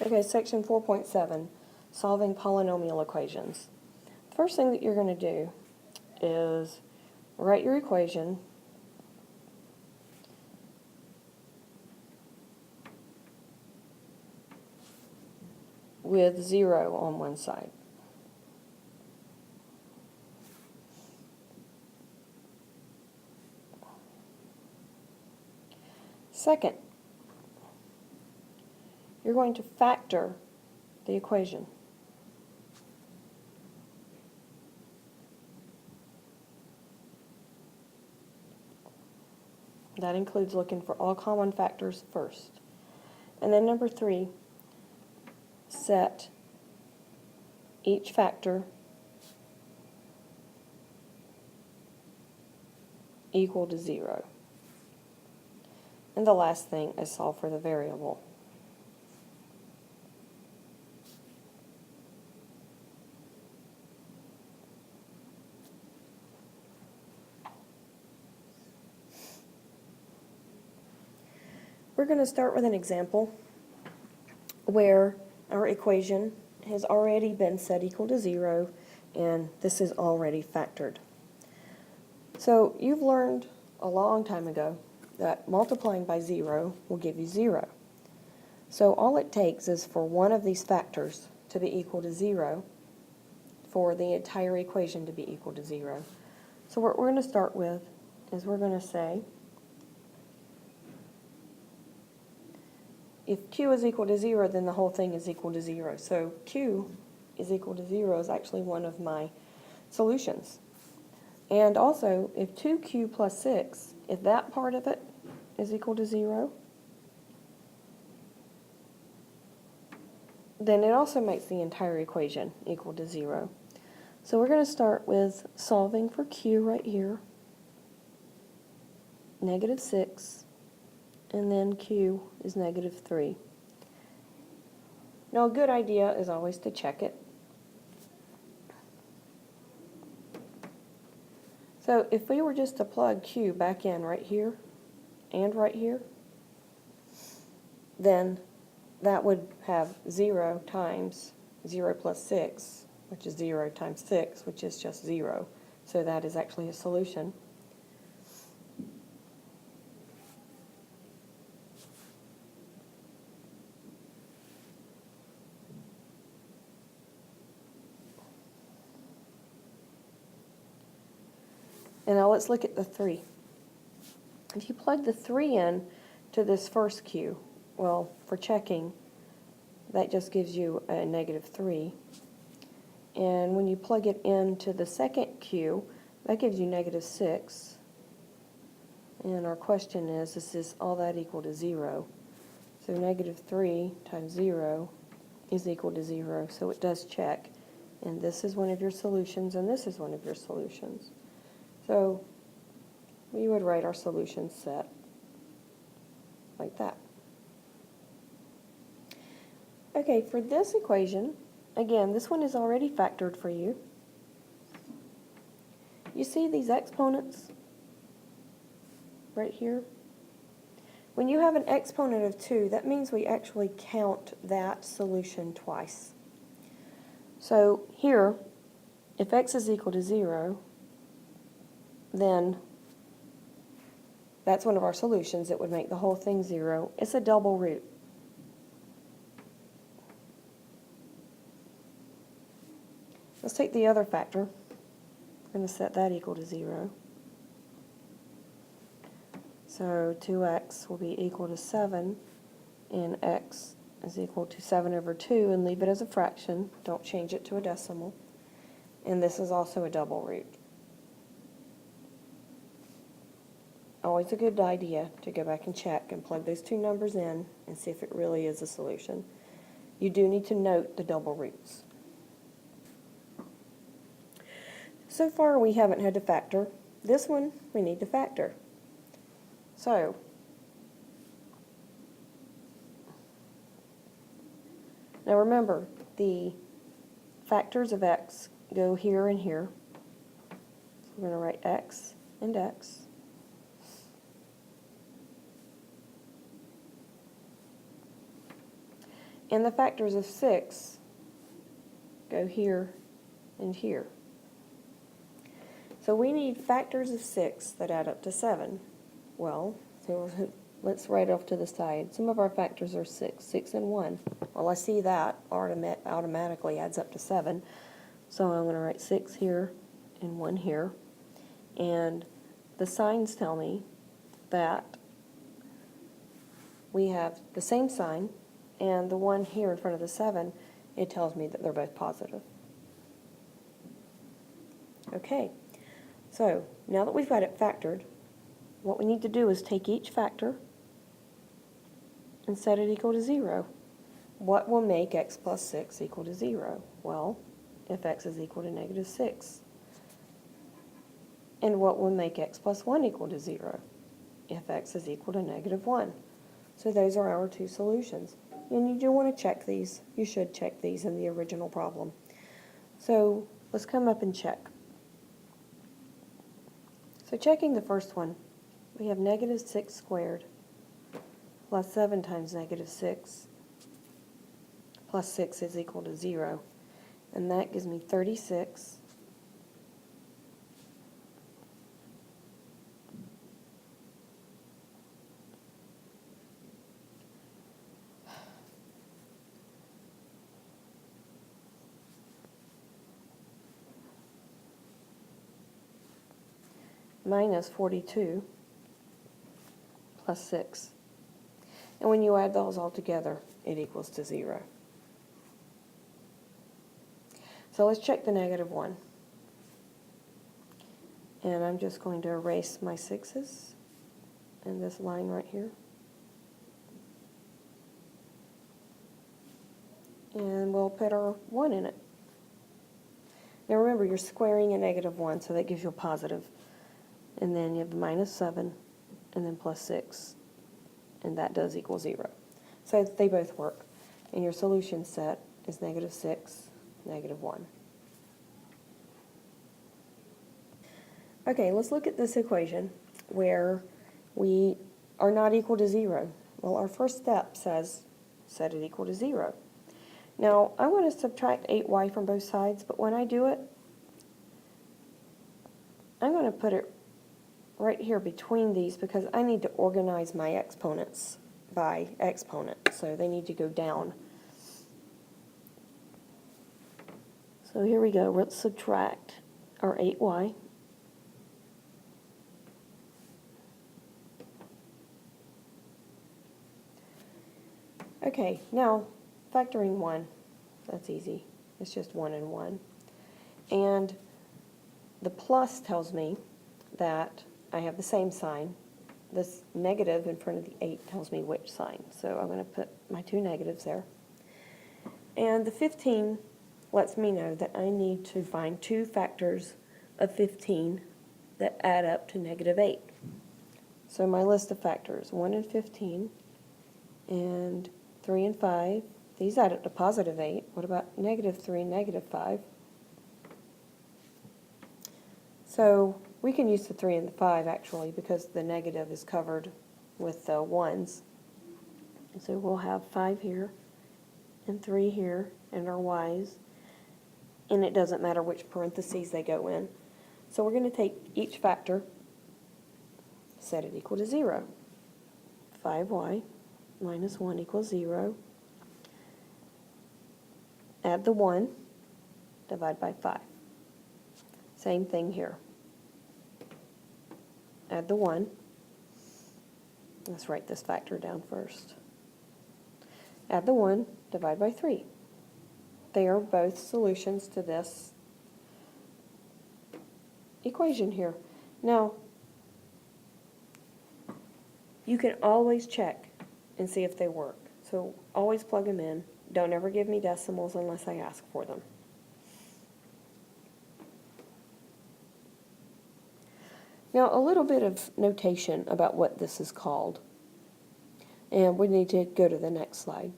Okay, section 4.7, solving polynomial equations. The first thing that you're going to do is write your equation with 0 on one side. Second, you're going to factor the equation. That includes looking for all common factors first. And then number 3, set each factor equal to 0. And the last thing is solve for the variable. We're going to start with an example where our equation has already been set equal to 0, and this is already factored. So you've learned a long time ago that multiplying by 0 will give you 0. So all it takes is for one of these factors to be equal to 0 for the entire equation to be equal to 0. So what we're going to start with is we're going to say if q is equal to 0, then the whole thing is equal to 0. So q is equal to 0 is actually one of my solutions. And also, if 2q plus 6, if that part of it is equal to 0, then it also makes the entire equation equal to 0. So we're going to start with solving for q right here, negative 6, and then q is negative 3. Now a good idea is always to check it. So if we were just to plug q back in right here and right here, then that would have 0 times 0 plus 6, which is 0 times 6, which is just 0. So that is actually a solution. And now let's look at the 3. If you plug the 3 in to this first q, well, for checking, that just gives you a negative 3. And when you plug it into the second q, that gives you negative 6. And our question is all that equal to 0? So negative 3 times 0 is equal to 0, so it does check. And this is one of your solutions, and this is one of your solutions. So we would write our solution set like that. Okay, for this equation, again, this one is already factored for you. You see these exponents right here? When you have an exponent of 2, that means we actually count that solution twice. So here, if x is equal to 0, then that's one of our solutions. It would make the whole thing 0. It's a double root. Let's take the other factor. We're going to set that equal to 0. So 2x will be equal to 7, and x is equal to 7 over 2, and leave it as a fraction. Don't change it to a decimal. And this is also a double root. Always a good idea to go back and check and plug those two numbers in and see if it really is a solution. You do need to note the double roots. So far we haven't had to factor. This one we need to factor. So now remember, the factors of x go here and here. So we're going to write x and x. And the factors of 6 go here and here. So we need factors of 6 that add up to 7. Well, so let's write off to the side. Some of our factors are 6, 6 and 1. Well, I see that automatically adds up to 7. So I'm going to write 6 here and 1 here. And the signs tell me that we have the same sign, and the 1 here in front of the 7, it tells me that they're both positive. Okay, so now that we've got it factored, what we need to do is take each factor and set it equal to 0. What will make x plus 6 equal to 0? Well, if x is equal to negative 6. And what will make x plus 1 equal to 0? If x is equal to negative 1. So those are our two solutions. And you do want to check these. You should check these in the original problem. So let's come up and check. So checking the first one, we have negative 6 squared plus 7 times negative 6 plus 6 is equal to 0. And that gives me 36 minus 42 plus 6. And when you add those all together, it equals to 0. So let's check the negative 1. And I'm just going to erase my 6's and this line right here. And we'll put our 1 in it. Now remember, you're squaring a negative 1, so that gives you a positive. And then you have the minus 7, and then plus 6, and that does equal 0. So they both work. And your solution set is negative 6, negative 1. Okay, let's look at this equation where we are not equal to 0. Well, our first step says set it equal to 0. Now, I want to subtract 8y from both sides, but when I do it, I'm going to put it right here between these because I need to organize my exponents by exponent, so they need to go down. So here we go. Let's subtract our 8y. Okay, now factoring 1, that's easy. It's just 1 and 1. And the plus tells me that I have the same sign. This negative in front of the 8 tells me which sign. So I'm going to put my two negatives there. And the 15 lets me know that I need to find two factors of 15 that add up to negative 8. So my list of factors, 1 and 15, and 3 and 5. These add up to positive 8. What about negative 3 and negative 5? So we can use the 3 and the 5 actually because the negative is covered with the 1s. And so we'll have 5 here and 3 here and our y's. And it doesn't matter which parentheses they go in. So we're going to take each factor, set it equal to 0. 5y minus 1 equals 0. Add the 1, divide by 5. Same thing here. Add the 1. Let's write this factor down first. Add the 1, divide by 3. They are both solutions to this equation here. Now, you can always check and see if they work. So always plug them in. Don't ever give me decimals unless I ask for them. Now, a little bit of notation about what this is called. And we need to go to the next slide.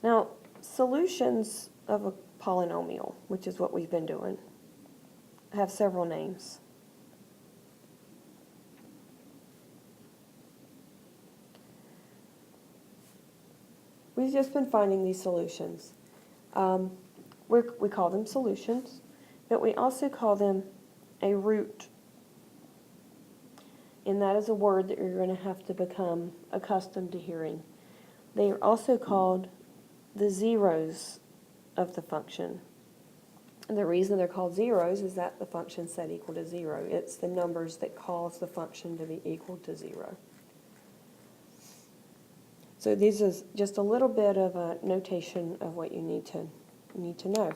Now, solutions of a polynomial, which is what we've been doing, have several names. we've just been finding these solutions. We call them solutions, but we also call them a root. And that is a word that you're going to have to become accustomed to hearing. They are also called the zeros of the function. And the reason they're called zeros is that the function set equal to 0. It's the numbers that cause the function to be equal to 0. So this is just a little bit of a notation of what you need to know.